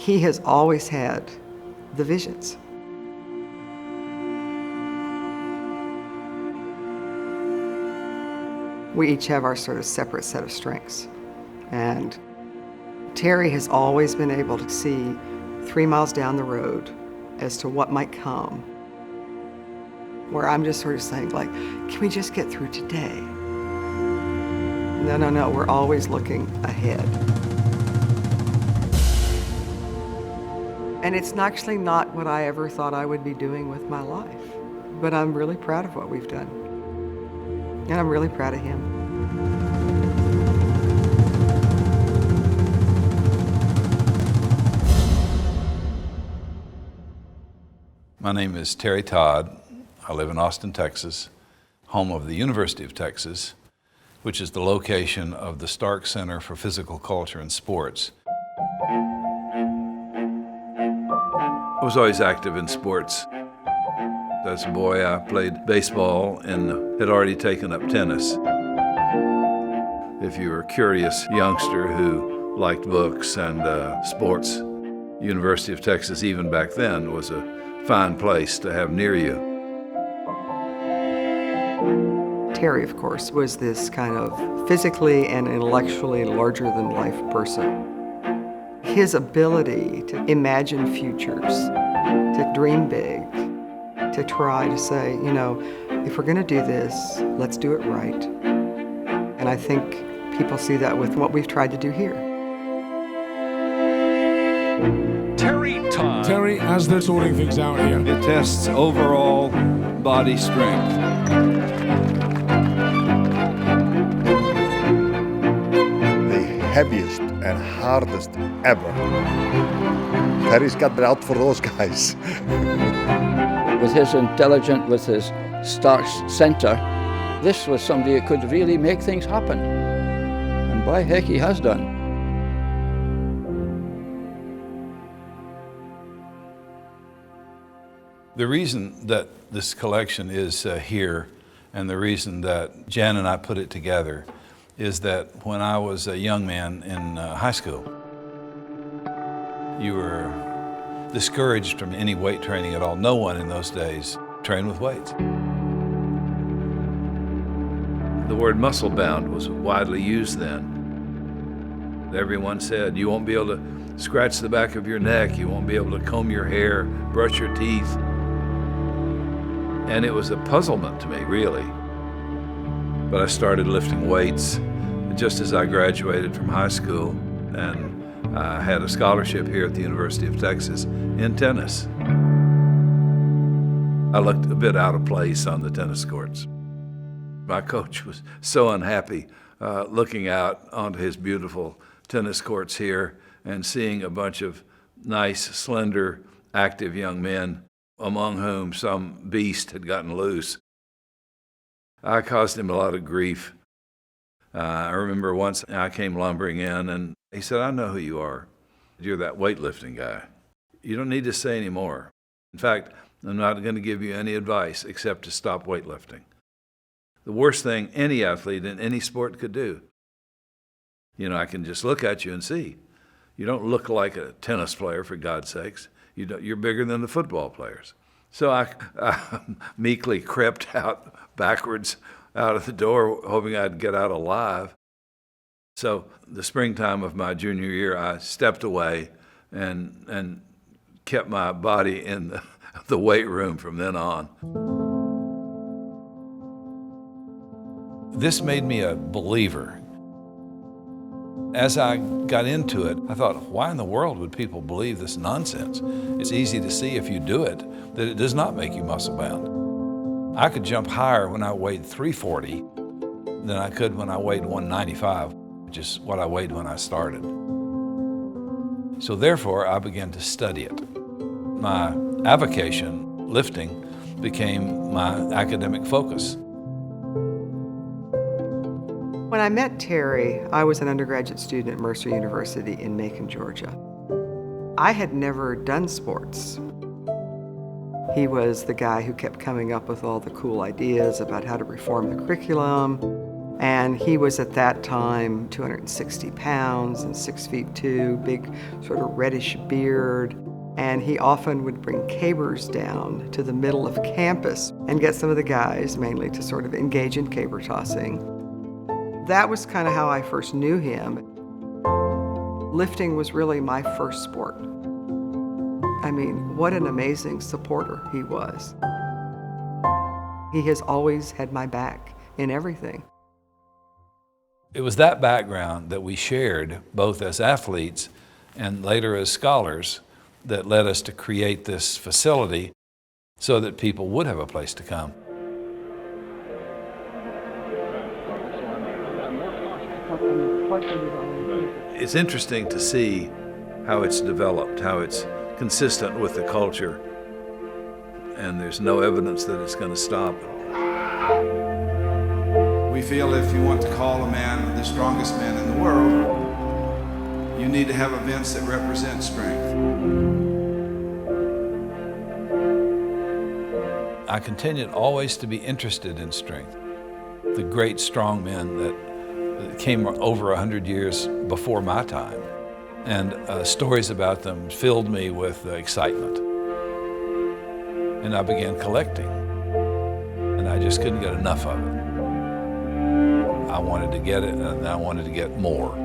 He has always had the visions. We each have our sort of separate set of strengths. And Terry has always been able to see 3 miles down the road as to what might come, where I'm just sort of saying, like, can we just get through today? No, we're always looking ahead. And it's actually not what I ever thought I would be doing with my life. But I'm really proud of what we've done. And I'm really proud of him. My name is Terry Todd. I live in Austin, Texas, home of the University of Texas, which is the location of the Stark Center for Physical Culture and Sports. I was always active in sports. As a boy, I played baseball and had already taken up tennis. If you were a curious youngster who liked books and sports, University of Texas, even back then, was a fine place to have near you. Terry, of course, was this kind of physically and intellectually larger-than-life person. His ability to imagine futures, to dream big, to try to say, you know, if we're going to do this, let's do it right. And I think people see that with what we've tried to do here. Terry Todd. Terry, as they're sorting things out here, It tests overall body strength. The heaviest and hardest ever. Terry's got it out for those guys. With his intelligence, with his Stark Center, this was somebody who could really make things happen. And by heck, he has done. The reason that this collection is here, and the reason that Jan and I put it together, is that when I was a young man in high school, you were discouraged from any weight training at all. No one in those days trained with weights. The word musclebound was widely used then. Everyone said, you won't be able to scratch the back of your neck, you won't be able to comb your hair, brush your teeth. And it was a puzzlement to me, really. But I started lifting weights just as I graduated from high school, and I had a scholarship here at the University of Texas in tennis. I looked a bit out of place on the tennis courts. My coach was so unhappy looking out onto his beautiful tennis courts here and seeing a bunch of nice, slender, active young men, among whom some beast had gotten loose. I caused him a lot of grief. I remember once I came lumbering in and he said, I know who you are. You're that weightlifting guy. You don't need to say any more. In fact, I'm not going to give you any advice except to stop weightlifting. The worst thing any athlete in any sport could do. You know, I can just look at you and see. You don't look like a tennis player, for God's sakes. You're bigger than the football players. So I meekly crept out backwards out of the door, hoping I'd get out alive. So the springtime of my junior year, I stepped away and kept my body in the weight room from then on. This made me a believer. As I got into it, I thought, why in the world would people believe this nonsense? It's easy to see if you do it that it does not make you muscle-bound. I could jump higher when I weighed 340 than I could when I weighed 195, which is what I weighed when I started. So therefore, I began to study it. My avocation, lifting, became my academic focus. When I met Terry, I was an undergraduate student at Mercer University in Macon, Georgia. I had never done sports. He was the guy who kept coming up with all the cool ideas about how to reform the curriculum, And he was at that time 260 pounds and 6'2", big sort of reddish beard. And he often would bring cabers down to the middle of campus and get some of the guys mainly to sort of engage in caber tossing. That was kind of how I first knew him. Lifting was really my first sport. I mean, what an amazing supporter he was. He has always had my back in everything. It was that background that we shared, both as athletes and later as scholars, that led us to create this facility so that people would have a place to come. It's interesting to see how it's developed, how it's consistent with the culture, and there's no evidence that it's going to stop. We feel if you want to call a man the strongest man in the world, you need to have events that represent strength. I continued always to be interested in strength. The great strong men that came over 100 years before my time, and stories about them filled me with excitement. And I began collecting, and I just couldn't get enough of it. I wanted to get it, and I wanted to get more.